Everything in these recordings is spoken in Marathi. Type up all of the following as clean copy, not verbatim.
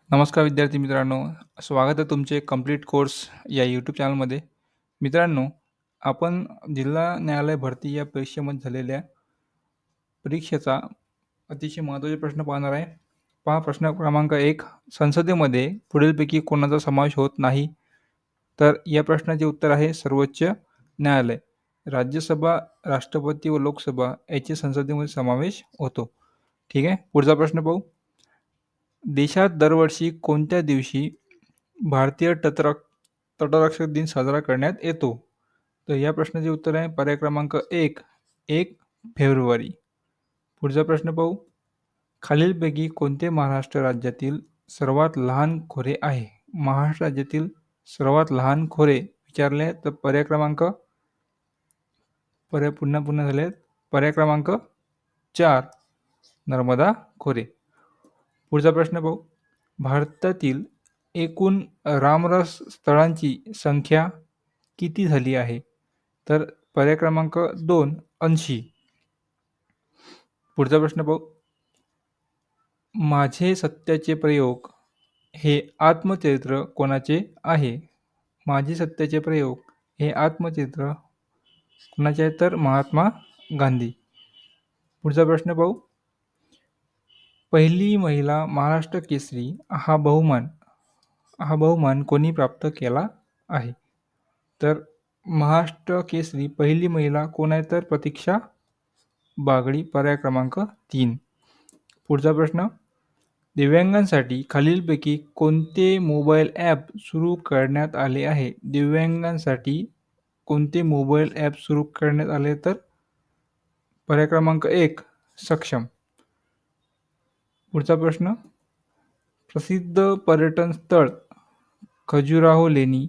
नमस्कार विद्यार्थी मित्रांनो, स्वागत आहे तुमचे कंप्लीट कोर्स या यूट्यूब चॅनलमध्ये. मित्रांनो, आपण जिल्हा न्यायालय भरती या परीक्षेमध्ये झालेल्या परीक्षेचा अतिशय महत्त्वाचे प्रश्न पाहणार आहे. पहा प्रश्न क्रमांक 1. संसदेमध्ये पुढीलपैकी कोणाचा समावेश होत नाही? तर या प्रश्नाचे उत्तर आहे सर्वोच्च न्यायालय. राज्यसभा, राष्ट्रपती व लोकसभा याचे संसदेमध्ये समावेश होतो. ठीक आहे, पुढचा प्रश्न पाहू. देशात दरवर्षी कोणत्या दिवशी भारतीय तटरक्षक दिन साजरा करण्यात येतो? तर या प्रश्नाचे उत्तर आहे पर्याय क्रमांक 1 फेब्रुवारी. पुढचा प्रश्न पाहू. खालीलपैकी कोणते महाराष्ट्र राज्यातील सर्वात लहान खोरे आहे? महाराष्ट्र राज्यातील सर्वात लहान खोरे विचारले तर पर्याय क्रमांक पर्याय क्रमांक 4 नर्मदा खोरे. पुढचा प्रश्न पाहू. भारतातील एकूण रामरस स्थळांची संख्या किती झाली आहे? तर पर्याय क्रमांक 2 80. पुढचा प्रश्न पाहू. माझे सत्याचे प्रयोग हे आत्मचरित्र कोणाचे आहे? माझे सत्याचे प्रयोग हे आत्मचरित्र कोणाचे आहे? तर महात्मा गांधी. पुढचा प्रश्न पाहू. पहिली महिला महाराष्ट्र केसरी हा बहुमान कोणी प्राप्त केला आहे? तर महाराष्ट्र केसरी पहिली महिला कोण आहे? तर प्रतीक्षा बागडी. पर्याय क्रमांक 3. पुढचा प्रश्न. दिव्यांगांसाठी खालीलपैकी कोणते मोबाईल ॲप सुरू करण्यात आले आहे? दिव्यांगांसाठी कोणते मोबाईल ॲप सुरू करण्यात आले? तर पर्याय क्रमांक 1 सक्षम. पुढचा प्रश्न. प्रसिद्ध पर्यटन स्थळ खजुराहो लेणी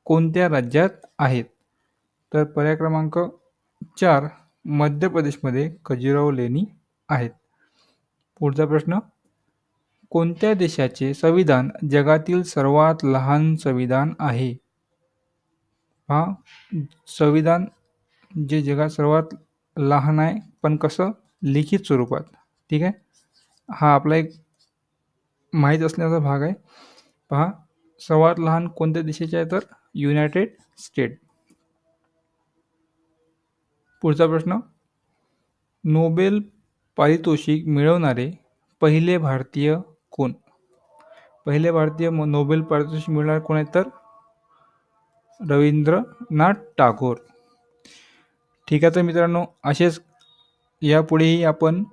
कोणत्या राज्यात आहेत? तर पर्याय क्रमांक 4 मध्य प्रदेशमध्ये खजुराहो लेणी आहेत. पुढचा प्रश्न. कोणत्या देशाचे संविधान जगातील सर्वात लहान संविधान आहे? हा संविधान जे जगात सर्वात लहान आहे, पण कसं? लिखित स्वरूपात. ठीक आहे, हा आपला एक माहीत असण्याचा भाग आहे. पहा, सर्वात लहान कोणत्या देशाचे आहे? तर युनायटेड स्टेट. पुढचा प्रश्न. नोबेल पारितोषिक मिळवणारे पहिले भारतीय कोण? पहिले भारतीय नोबेल पारितोषिक मिळवणारे कोण आहेत? तर रवींद्रनाथ टागोर. ठीक आहे, तर मित्रांनो, असेच यापुढेही आपण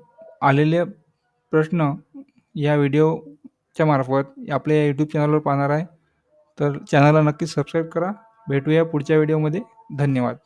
आलेले प्रश्न या व्हिडिओच्या मार्फत आपल्या यूट्यूब चॅनलवर पाहणार आहे. तर चॅनलला नक्कीच सबस्क्राईब करा. भेटूया पुढच्या व्हिडिओमध्ये. धन्यवाद.